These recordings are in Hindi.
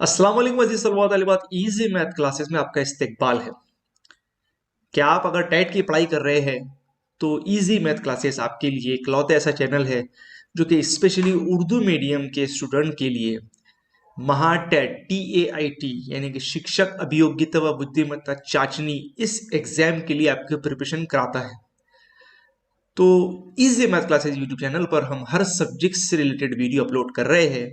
अस्सलाम वालेकुम अजीज सलवात अलीबात इजी मैथ क्लासेस में आपका इस्तकबाल है। क्या आप अगर टेट की पढ़ाई कर रहे हैं तो इजी मैथ क्लासेस आपके लिए इकलौता ऐसा चैनल है जो कि स्पेशली उर्दू मीडियम के स्टूडेंट के लिए महाटेट TAIT यानी कि शिक्षक अभियोग्यता व बुद्धिमत्ता चाचनी इस एग्जाम के लिए आपकी प्रिपरेशन कराता है। तो easy math classes YouTube channel पर हम हर सब्जेक्ट से रिलेटेड वीडियो अपलोड कर रहे हैं।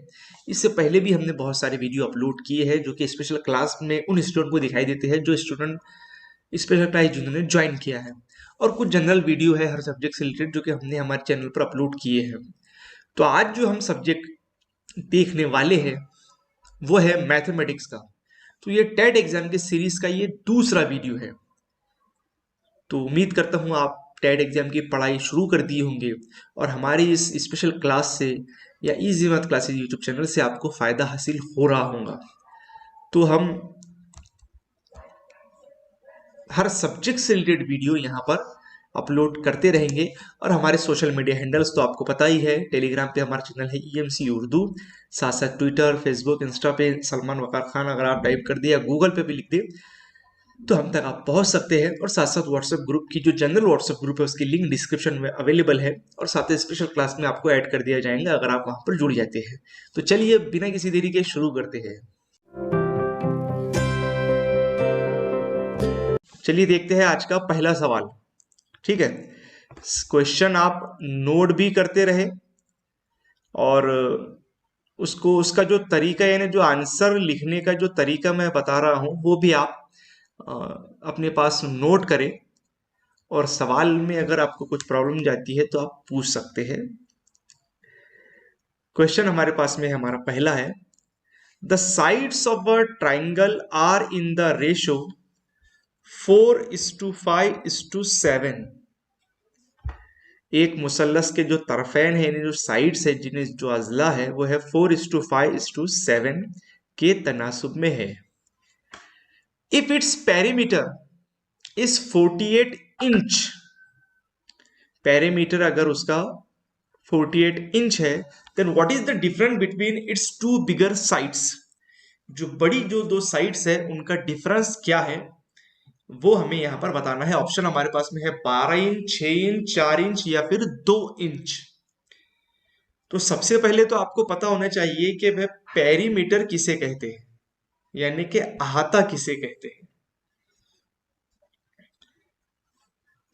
इससे पहले भी हमने बहुत सारे वीडियो अपलोड किए हैं जो कि स्पेशल क्लास में उन स्टूडेंट को दिखाई देते हैं जो स्टूडेंट स्पेशल क्लास जिन्होंने ज्वाइन किया है, और कुछ जनरल वीडियो है हर सब्जेक्ट से रिलेटेड जो कि हमने हमारे चैनल पर अपलोड किए हैं। तो आज जो हम सब्जेक्ट देखने वाले हैं वो है मैथमेटिक्स का। तो ये टेट एग्जाम के सीरीज का ये दूसरा वीडियो है। तो उम्मीद करता हूँ आप टेट एग्जाम की पढ़ाई शुरू कर दिए होंगे और हमारी इस स्पेशल क्लास से या easy math classes YouTube channel से आपको फायदा हासिल हो रहा होगा। तो हम हर सब्जेक्ट से रिलेटेड वीडियो यहाँ पर अपलोड करते रहेंगे। और हमारे सोशल मीडिया हैंडल्स तो आपको पता ही है, टेलीग्राम पे हमारा चैनल है EMC उर्दू, साथ साथ ट्विटर, फेसबुक, इंस्टा पे सलमान वकार खान अगर आप टाइप कर दिया, गूगल पे भी लिख दे तो हम तक आप पहुंच सकते हैं। और साथ साथ व्हाट्सएप ग्रुप की जो जनरल व्हाट्सएप ग्रुप है उसकी लिंक डिस्क्रिप्शन में अवेलेबल है, और साथ ही स्पेशल क्लास में आपको ऐड कर दिया जाएगा अगर आप वहां पर जुड़ जाते हैं। तो चलिए बिना किसी देरी के शुरू करते हैं। चलिए देखते हैं आज का पहला सवाल। ठीक है, क्वेश्चन आप नोट भी करते रहे और उसको उसका जो तरीका यानी जो आंसर लिखने का जो तरीका मैं बता रहा हूं वो भी आप अ, अपने पास नोट करें, और सवाल में अगर आपको कुछ प्रॉब्लम जाती है तो आप पूछ सकते हैं। क्वेश्चन हमारे पास में हमारा पहला है, the sides of a triangle are in the ratio 4:5:7। एक मुसल्लस के जो तरफेन है यानी जो साइड्स है जिन्हें जो अजला है वो है 4:5:7 के तनासुब में है। If its perimeter is 48 inch, perimeter अगर उसका 48 इंच है, then what is the difference between its two bigger sides. जो बड़ी जो दो साइड्स है उनका डिफरेंस क्या है वो हमें यहां पर बताना है। ऑप्शन हमारे पास में है 12 इंच, 6 इंच, 4 इंच या फिर 2 इंच। तो सबसे पहले तो आपको पता होना चाहिए कि वह पेरीमीटर किसे कहते हैं, यानी कि अहाता किसे कहते हैं।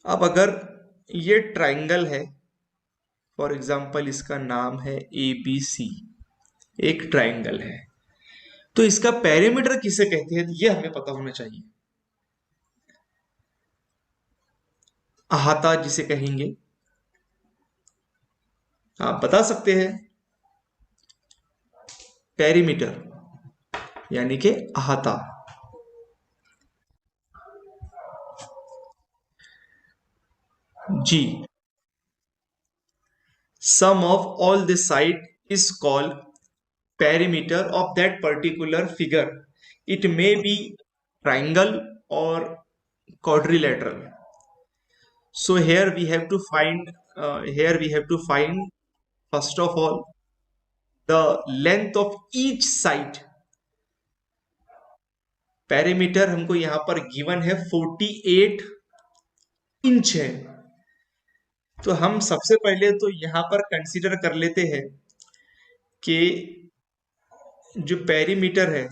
अब अगर ये ट्राइंगल है, फॉर एग्जाम्पल इसका नाम है ABC, एक ट्राइंगल है, तो इसका पेरीमीटर किसे कहते हैं ये हमें पता होना चाहिए। अहाता जिसे कहेंगे, आप बता सकते हैं पेरीमीटर यानी कि अहाता। जी, sum of all the side is called perimeter of that particular figure. It may be triangle or quadrilateral. So here we have to find first of all the length of each side. Perimeter हमको यहां पर गिवन है 48 इंच है। तो हम सबसे पहले तो यहां पर कंसीडर कर लेते हैं कि जो पेरीमीटर है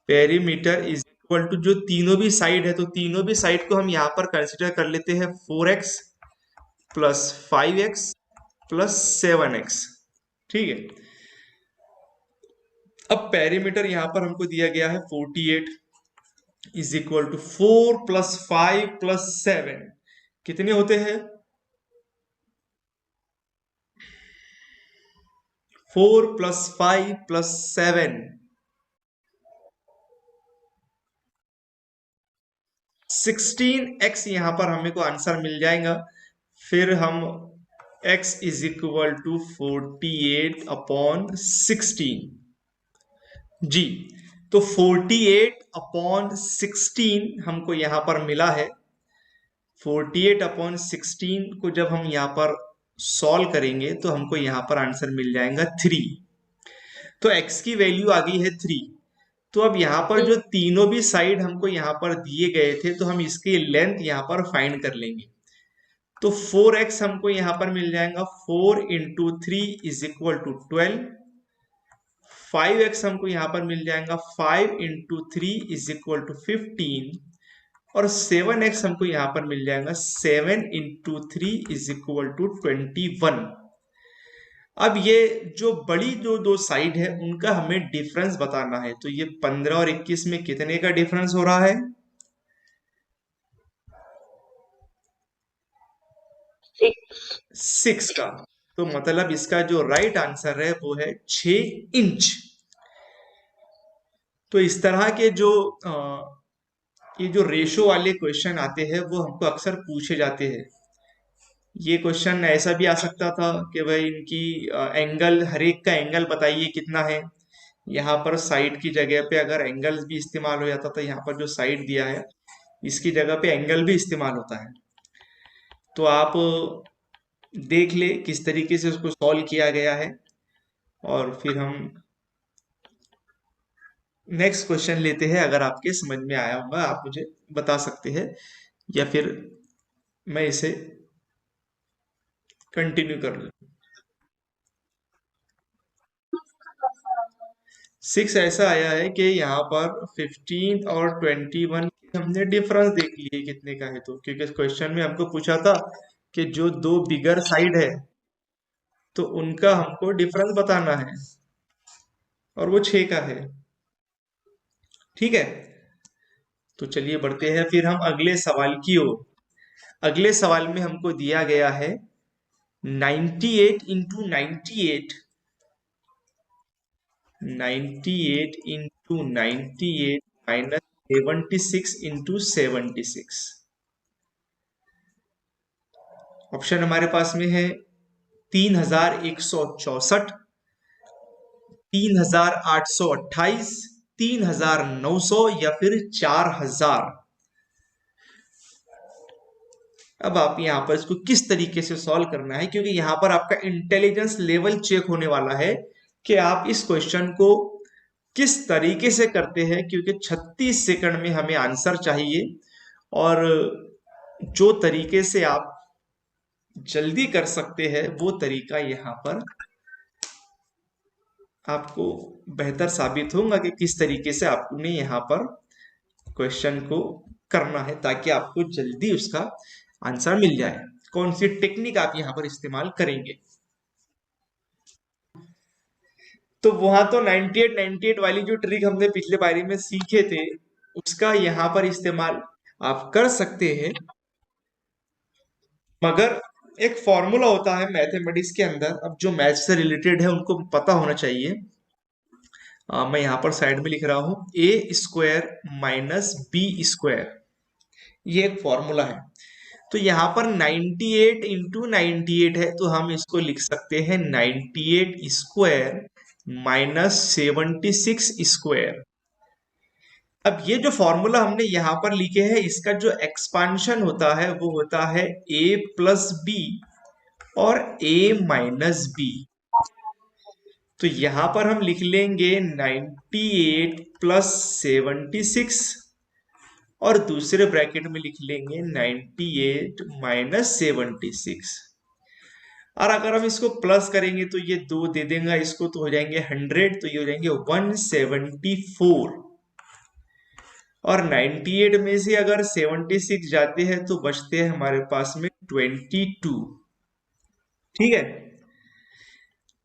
पेरीमीटर इज इक्वल टू जो तीनों भी साइड है, तो तीनों भी साइड को हम यहां पर कंसीडर कर लेते हैं 4x plus 5x plus 7x। ठीक है, अब पेरीमीटर यहां पर हमको दिया गया है 48 is equal to 4 plus 5 plus 7, कितने होते हैं 4 प्लस 5 प्लस 7, 16x यहां पर हमें को आंसर मिल जाएगा। फिर हम x इज इक्वल टू 48/16। जी, तो 48/16 हमको यहां पर मिला है। 48/16 को जब हम यहां पर सॉल्व करेंगे तो हमको यहाँ पर आंसर मिल जाएगा 3। तो x की वैल्यू आ गई है 3। तो अब यहाँ पर जो तीनों भी साइड हमको यहाँ पर दिए गए थे तो हम इसकी लेंथ यहाँ पर फाइंड कर लेंगे। तो 4x हमको यहाँ पर मिल जाएगा, 4 into 3 is equal to 12। 5x हमको यहाँ पर मिल जाएगा, 5 इंटू 3 इज इक्वल टू 15। और 7x हमको यहाँ पर मिल जाएगा, 7 इंटू 3 इज इक्वल टू 21। अब ये जो बड़ी जो दो साइड है उनका हमें डिफरेंस बताना है। तो ये 15 और 21 में कितने का डिफरेंस हो रहा है? 6 का। तो मतलब इसका जो राइट आंसर है वो है 6 इंच। तो इस तरह के जो ये जो रेशो वाले क्वेश्चन आते हैं वो हमको अक्सर पूछे जाते हैं। ये क्वेश्चन ऐसा भी आ सकता था कि भाई इनकी एंगल, हर एक का एंगल बताइए कितना है। यहाँ पर साइड की जगह पे अगर एंगल्स भी इस्तेमाल हो जाता था, यहाँ पर जो साइड दिया है इसकी जगह पे एंगल भी इस्तेमाल होता है। तो आप देख ले किस तरीके से उसको सॉल्व किया गया है, और फिर हम नेक्स्ट क्वेश्चन लेते हैं। अगर आपके समझ में आया होगा आप मुझे बता सकते हैं, या फिर मैं इसे कंटिन्यू कर लूँ। 6 ऐसा आया है कि यहाँ पर 15 और 21 हमने डिफरेंस देख लिए कितने का है। तो क्योंकि क्वेश्चन में हमको पूछा था कि जो दो बिगर साइड है तो उनका हमको डिफरेंस बताना है, और वो 6 का है। ठीक है, तो चलिए बढ़ते हैं फिर हम अगले सवाल की ओर। अगले सवाल में हमको दिया गया है 98 into 98, 98 into 98 minus 76 into 76। Option हमारे पास में है 3164, 3828, 3900 या फिर 4000। अब आप यहां पर इसको किस तरीके से सॉल्व करना है, क्योंकि यहां पर आपका इंटेलिजेंस लेवल चेक होने वाला है कि आप इस क्वेश्चन को किस तरीके से करते हैं। क्योंकि 36 सेकंड में हमें आंसर चाहिए, और जो तरीके से आप जल्दी कर सकते हैं वो तरीका यहाँ पर आपको बेहतर साबित होगा कि किस तरीके से आपने यहाँ पर क्वेश्चन को करना है, ताकि आपको जल्दी उसका आंसर मिल जाए। कौन सी टेक्निक आप यहाँ पर इस्तेमाल करेंगे। तो वहां तो 98 वाली जो ट्रिक हमने पिछले पारी में सीखे थे उसका यहाँ पर इस्तेमाल आप कर सकते हैं, मगर एक फॉर्मूला होता है मैथमेटिक्स के अंदर। अब जो मैथ से रिलेटेड है उनको पता होना चाहिए। मैं यहाँ पर साइड में लिख रहा हूं ए स्क्वायर माइनस बी स्क्वायर, ये एक फॉर्मूला है। तो यहाँ पर 98 इंटू 98 है, तो हम इसको लिख सकते हैं 98 स्क्वायर माइनस 76 स्क्वायर। अब ये जो फॉर्मूला हमने यहाँ पर लिखे हैं इसका जो एक्सपांशन होता है वो होता है a प्लस बी और a माइनस बी। तो यहां पर हम लिख लेंगे 98 प्लस 76, और दूसरे ब्रैकेट में लिख लेंगे 98 माइनस 76। और अगर हम इसको प्लस करेंगे तो ये 2 दे देगा इसको, तो हो जाएंगे 100, तो ये हो जाएंगे 174। और 98 में से अगर 76 जाते हैं तो बचते हैं हमारे पास में 22। ठीक है,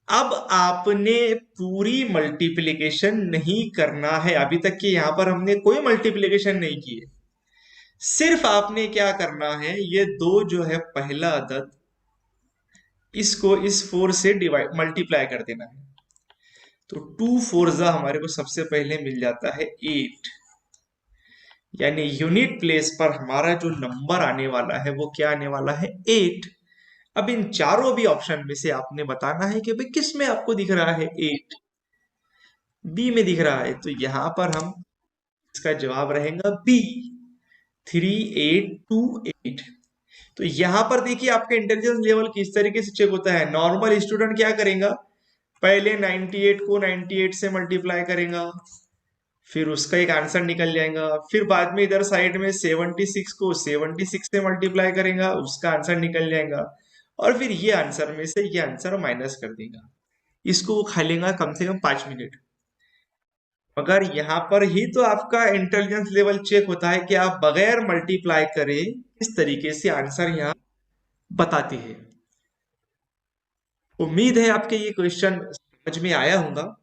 अब आपने पूरी मल्टीप्लिकेशन नहीं करना है। अभी तक के यहां पर हमने कोई मल्टीप्लिकेशन नहीं की है। सिर्फ आपने क्या करना है, ये दो जो है पहला अदद इसको इस 4 से डिवाइड मल्टीप्लाई कर देना है। तो 2 4 हमारे को सबसे पहले मिल जाता है 8, यानी यूनिट प्लेस पर हमारा जो नंबर आने वाला है वो क्या आने वाला है 8। अब इन चारों भी ऑप्शन में से आपने बताना है कि भाई किस में आपको दिख रहा है 8। बी में दिख रहा है, तो यहां पर हम इसका जवाब रहेगा बी, 3828। तो यहां पर देखिए आपका इंटेलिजेंस लेवल किस तरीके से चेक होता है। नॉर्मल स्टूडेंट क्या करेगा, पहले 98 को 98 से मल्टीप्लाई करेगा, फिर उसका एक आंसर निकल जाएगा, फिर बाद में इधर साइड में 76 को 76 से मल्टीप्लाई करेगा, उसका आंसर निकल जाएगा, और फिर ये आंसर में से ये आंसर माइनस कर देगा। इसको वो खा लेगा कम से कम 5 मिनट। मगर यहाँ पर ही तो आपका इंटेलिजेंस लेवल चेक होता है कि आप बगैर मल्टीप्लाई करे किस तरीके से आंसर यहाँ बताते हैं। उम्मीद है आपके ये क्वेश्चन समझ में आया होगा।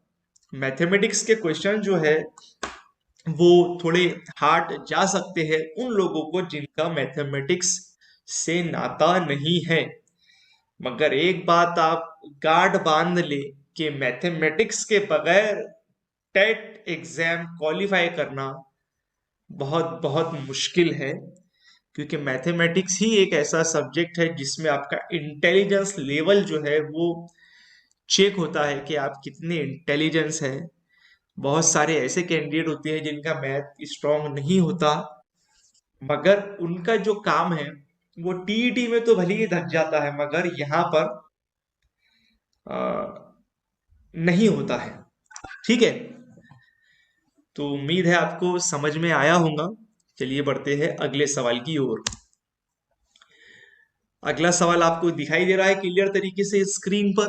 मैथमेटिक्स के क्वेश्चन जो है वो थोड़े हार्ड जा सकते हैं उन लोगों को जिनका मैथमेटिक्स से नाता नहीं है। मगर एक बात आप गार्ड बांध ले कि मैथमेटिक्स के बगैर टेट एग्जाम क्वालिफाई करना बहुत बहुत मुश्किल है, क्योंकि मैथमेटिक्स ही एक ऐसा सब्जेक्ट है जिसमें आपका इंटेलिजेंस लेवल जो है वो चेक होता है कि आप कितने इंटेलिजेंस है। बहुत सारे ऐसे कैंडिडेट होते हैं जिनका मैथ स्ट्रांग नहीं होता, मगर उनका जो काम है वो टीईटी में तो भले ही धक जाता है, मगर यहाँ पर नहीं होता है। ठीक है, तो उम्मीद है आपको समझ में आया होगा। चलिए बढ़ते हैं अगले सवाल की ओर। अगला सवाल आपको दिखाई दे रहा है क्लियर तरीके से स्क्रीन पर।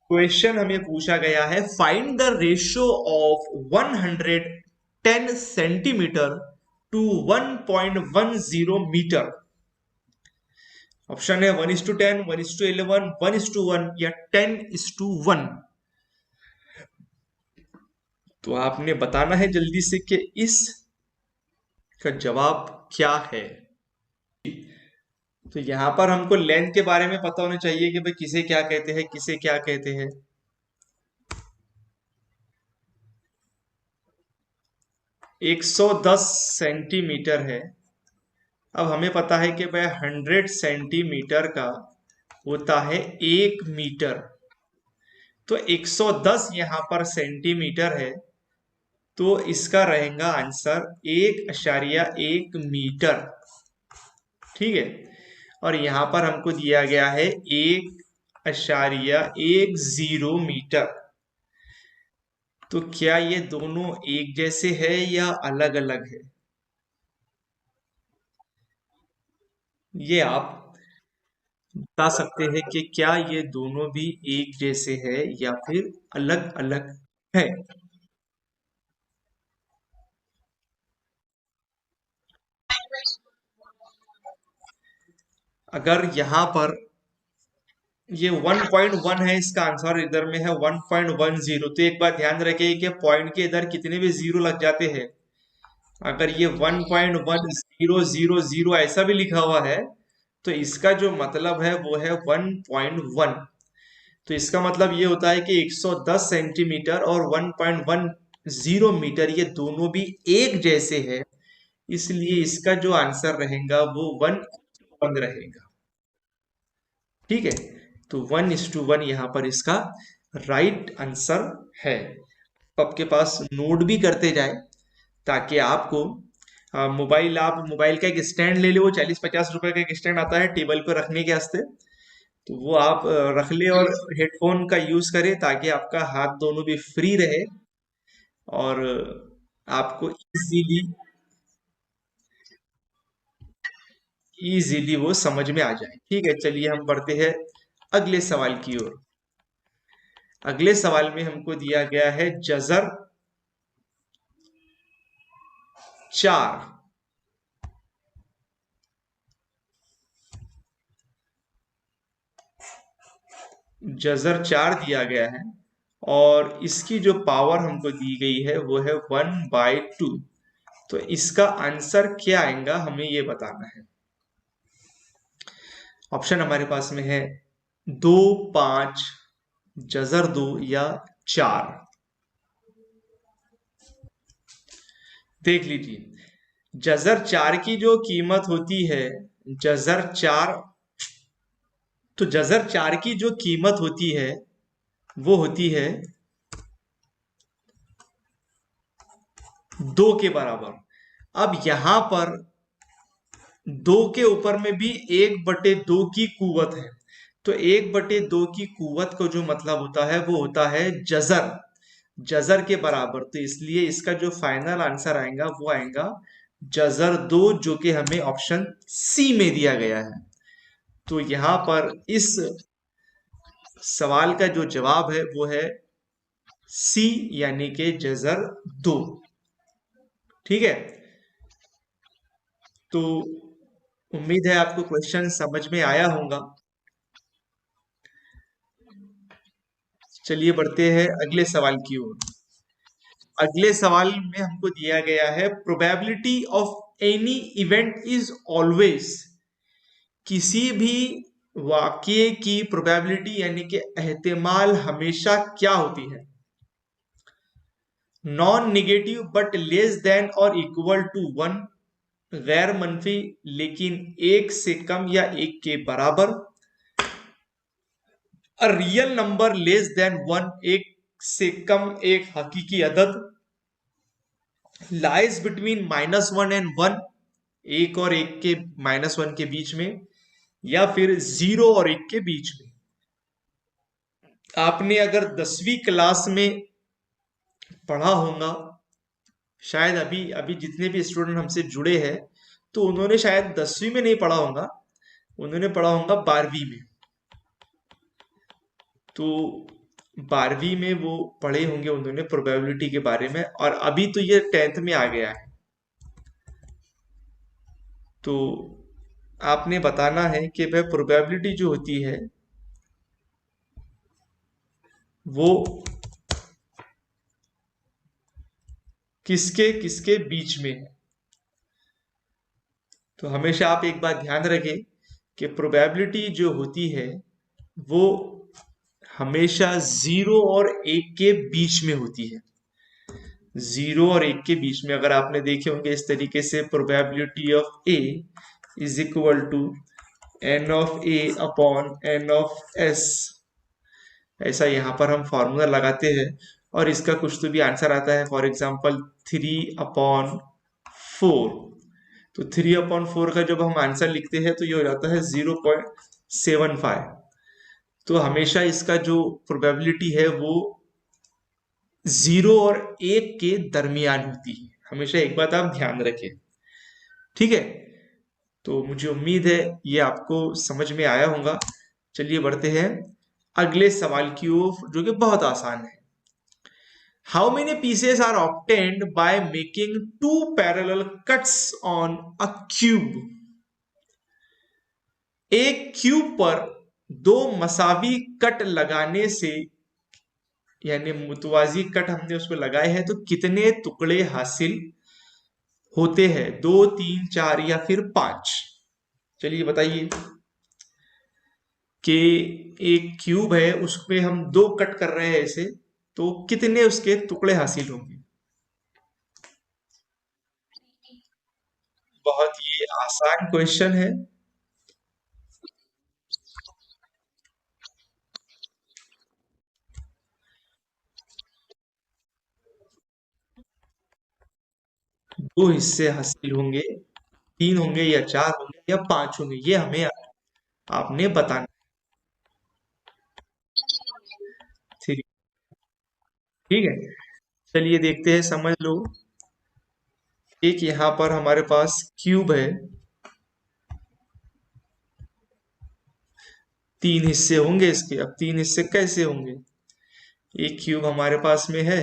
क्वेश्चन हमें पूछा गया है, find the ratio of 110 centimetre to 1.10 metre. Option है 1:10, 1:11, 1:1 या 10:1। तो आपने बताना है जल्दी से कि इस का जवाब क्या है। तो यहां पर हमको लेंथ के बारे में पता होना चाहिए कि भाई किसे क्या कहते हैं, किसे क्या कहते हैं। 110 सेंटीमीटर है। अब हमें पता है कि भाई 100 सेंटीमीटर का होता है 1 मीटर। तो 110 यहां पर सेंटीमीटर है, तो इसका रहेगा आंसर 1.1 मीटर। ठीक है, और यहां पर हमको दिया गया है 1.10 मीटर। तो क्या ये दोनों एक जैसे है या अलग अलग है, ये आप बता सकते हैं कि क्या ये दोनों भी एक जैसे है या फिर अलग अलग है। अगर यहां पर ये 1.1 है इसका आंसर, इधर में है 1.10, तो एक बात ध्यान रखिए कि पॉइंट के इधर कितने भी जीरो लग जाते हैं। अगर ये 1.1000 ऐसा भी लिखा हुआ है तो इसका जो मतलब है वो है 1.1। तो इसका मतलब ये होता है कि 110 सेंटीमीटर और 1.10 मीटर ये दोनों भी एक जैसे है, इसलिए इसका जो आंसर रहेगा वो 1:1 रहेगा। ठीक है, तो 1:1 यहाँ पर इसका राइट आंसर है। आपके पास नोट भी करते जाए ताकि आपको मोबाइल, आप मोबाइल का एक स्टैंड ले लो, वो 40-50 रुपए का एक स्टैंड आता है टेबल पर रखने के वास्ते, तो वो आप रख ले और हेडफोन का यूज करें ताकि आपका हाथ दोनों भी फ्री रहे और आपको इजीली इजीली वो समझ में आ जाए। ठीक है, चलिए हम बढ़ते हैं अगले सवाल की ओर। अगले सवाल में हमको दिया गया है जजर 4। जजर 4 दिया गया है और इसकी जो पावर हमको दी गई है वो है 1/2। तो इसका आंसर क्या आएगा हमें ये बताना है। ऑप्शन हमारे पास में है 2, 5, जजर 2 या 4। देख लीजिए, जजर 4 की जो कीमत होती है, जजर 4, तो जजर 4 की जो कीमत होती है वो होती है 2 के बराबर। अब यहां पर 2 के ऊपर में भी 1/2 की कुवत है। तो 1/2 की कुवत को जो मतलब होता है वो होता है जजर, जजर के बराबर। तो इसलिए इसका जो फाइनल आंसर आएगा वो आएगा जजर 2, जो कि हमें ऑप्शन सी में दिया गया है। तो यहां पर इस सवाल का जो जवाब है वो है सी, यानी कि जजर 2। ठीक है, तो उम्मीद है आपको क्वेश्चन समझ में आया होगा। चलिए बढ़ते हैं अगले सवाल की ओर। अगले सवाल में हमको दिया गया है probability of any event is always, किसी भी वाक्य की प्रोबेबिलिटी यानी कि एहतिमाल हमेशा क्या होती है? Non negative but less than और इक्वल टू 1, गैर मनफी लेकिन 1 से कम या 1 के बराबर, a real number less than 1, 1 से कम एक हकीकी अदद, लाइज बिटवीन -1 एंड 1, 1 और 1 के -1 के बीच में, या फिर 0 और 1 के बीच में। आपने अगर 10वीं क्लास में पढ़ा होगा, शायद अभी अभी जितने भी स्टूडेंट हमसे जुड़े हैं तो उन्होंने शायद 10वीं में नहीं पढ़ा होगा, उन्होंने पढ़ा होगा 12वीं में। तो 12वीं में वो पढ़े होंगे उन्होंने प्रोबेबिलिटी के बारे में, और अभी तो ये 10th में आ गया है। तो आपने बताना है कि वह प्रोबेबिलिटी जो होती है वो किसके किसके बीच में है। तो हमेशा आप एक बात ध्यान रखें कि प्रोबेबिलिटी जो होती है वो हमेशा 0 और 1 के बीच में होती है। 0 और 1 के बीच में, अगर आपने देखे होंगे इस तरीके से, probability of A is equal to n of A upon n of S, ऐसा यहाँ पर हम फॉर्मूला लगाते हैं और इसका कुछ तो भी आंसर आता है। For example 3/4। तो 3/4 का जब हम आंसर लिखते हैं तो ये हो जाता है 0.75। तो हमेशा इसका जो प्रोबेबिलिटी है वो 0 और 1 के दरमियान होती है। हमेशा एक बात आप ध्यान रखें, ठीक है। तो मुझे उम्मीद है ये आपको समझ में आया होगा। चलिए बढ़ते हैं अगले सवाल की ओर, जो कि बहुत आसान है। How many pieces are obtained by making 2 parallel cuts on a cube? एक क्यूब पर 2 मसावी कट लगाने से, यानी मुतवाजी कट हमने उसको लगाए हैं, तो कितने टुकड़े हासिल होते हैं? 2, 3, 4 या फिर 5? चलिए बताइए कि एक क्यूब है उसमें हम 2 कट कर रहे हैं ऐसे, तो कितने उसके टुकड़े हासिल होंगे? बहुत ही आसान क्वेश्चन है। 2 हिस्से हासिल होंगे, 3 होंगे या 4 होंगे या 5 होंगे, ये हमें आपने बताना। ठीक ठीक है, चलिए देखते हैं, समझ लो। एक यहाँ पर हमारे पास क्यूब है, 3 हिस्से होंगे इसके। अब 3 हिस्से कैसे होंगे? एक क्यूब हमारे पास में है,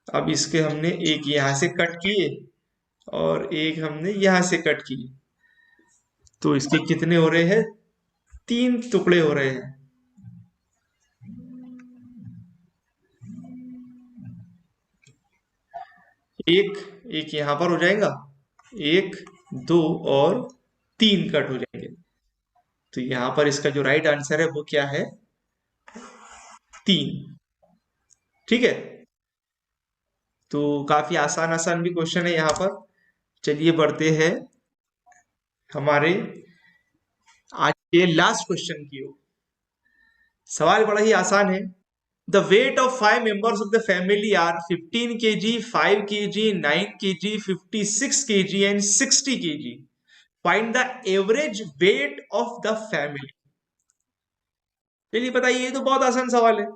अब इसके हमने एक यहां से कट किए और एक हमने यहां से कट किए, तो इसके कितने हो रहे हैं? 3 टुकड़े हो रहे हैं। एक एक यहां पर हो जाएगा, 1, 2 और 3 कट हो जाएंगे। तो यहां पर इसका जो राइट आंसर है वो क्या है? 3। ठीक है, तो काफी आसान आसान भी क्वेश्चन है यहाँ पर। चलिए बढ़ते हैं हमारे आज के लास्ट क्वेश्चन की ओर। सवाल बड़ा ही आसान है, The weight of 5 members of the family are 15 kg, 5 kg, 9 kg, 56 kg and 60 kg. Find the average weight of the family. चलिए बताइए, ये तो बहुत आसान सवाल है।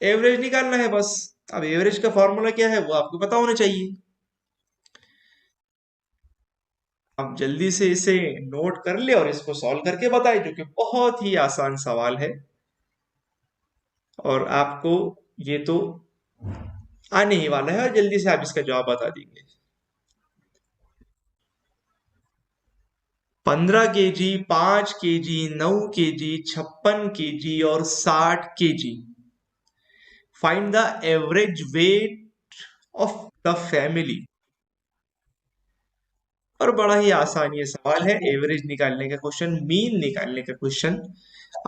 एवरेज निकालना है बस। अब एवरेज का फॉर्मूला क्या है वो आपको पता होना चाहिए। आप जल्दी से इसे नोट कर ले और इसको सॉल्व करके बताए, जो कि बहुत ही आसान सवाल है और आपको ये तो आने ही वाला है और जल्दी से आप इसका जवाब बता देंगे। 15 केजी, 5 केजी, 9 केजी, 56 केजी और 60 KG. Find the average weight of the family. और बड़ा ही आसान ये सवाल है, एवरेज निकालने का क्वेश्चन, मीन निकालने का क्वेश्चन।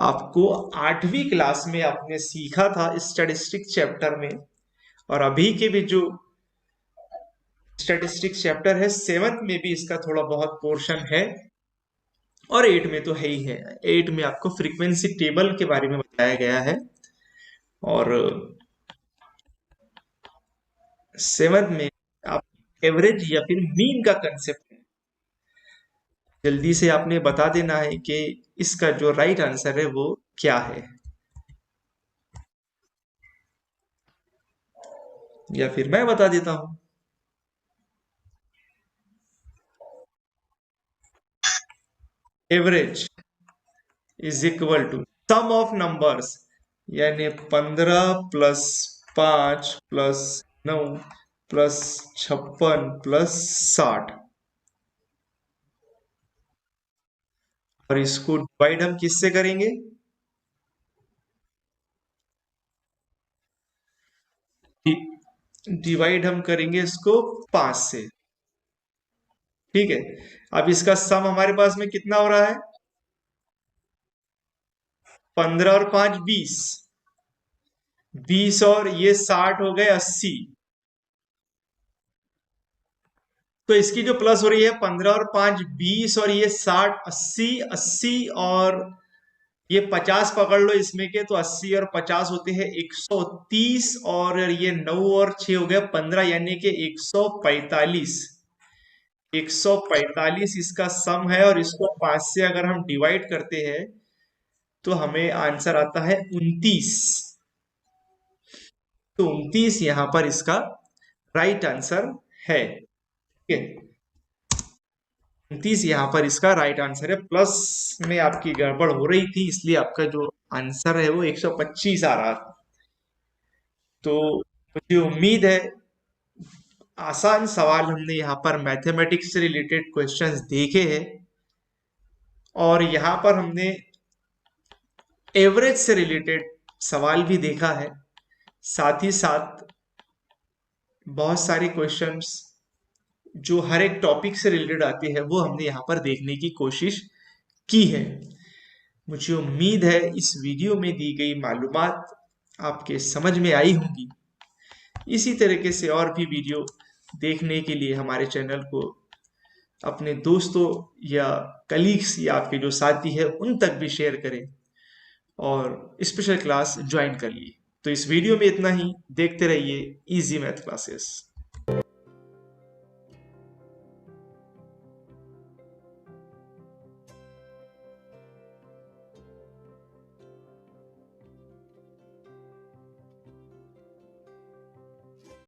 आपको 8वीं क्लास में आपने सीखा था स्टैटिस्टिक्स चैप्टर में, और अभी के भी जो स्टैटिस्टिक्स चैप्टर है 7th में भी इसका थोड़ा बहुत पोर्शन है, और 8 में तो है ही है। 8 में आपको फ्रीक्वेंसी टेबल के बारे में बताया गया है, और 7th में आप एवरेज या फिर मीन का कंसेप्ट है। जल्दी से आपने बता देना है कि इसका जो राइट आंसर है वो क्या है, या फिर मैं बता देता हूं। Average is equal to sum of numbers, यानी 15 प्लस 5 प्लस 9 प्लस 56 प्लस 60, और इसको डिवाइड हम किससे करेंगे? डिवाइड हम करेंगे इसको 5 से। ठीक है, अब इसका सम हमारे पास में कितना हो रहा है? 15 और 5 20, 20 और ये 60 हो गए 80। तो इसकी जो प्लस हो रही है 15 और 5 20, और ये 60 80, 80 और ये 50 पकड़ लो इसमें के, तो 80 और 50 होते हैं 130, और ये 9 और 6 हो गया 15, यानी कि 145। 145 इसका सम है, और इसको 5 से अगर हम डिवाइड करते हैं तो हमें आंसर आता है 29। तो 29 यहां पर इसका राइट आंसर है। ठीक है, 29 यहां पर इसका राइट आंसर है। प्लस में आपकी गड़बड़ हो रही थी, इसलिए आपका जो आंसर है वो 125 आ रहा था। तो मुझे उम्मीद है आसान सवाल हमने यहाँ पर मैथमेटिक्स से रिलेटेड क्वेश्चंस देखे हैं, और यहाँ पर हमने एवरेज से रिलेटेड सवाल भी देखा है। साथ ही साथ बहुत सारे क्वेश्चंस जो हर एक टॉपिक से रिलेटेड आती है वो हमने यहाँ पर देखने की कोशिश की है। मुझे उम्मीद है इस वीडियो में दी गई मालूमात आपके समझ में आई होंगी। इसी तरीके से और भी वीडियो देखने के लिए हमारे चैनल को अपने दोस्तों या कलीग्स या आपके जो साथी है उन तक भी शेयर करें, और स्पेशल क्लास ज्वाइन कर लिए। तो इस वीडियो में इतना ही। देखते रहिए इजी मैथ क्लासेस।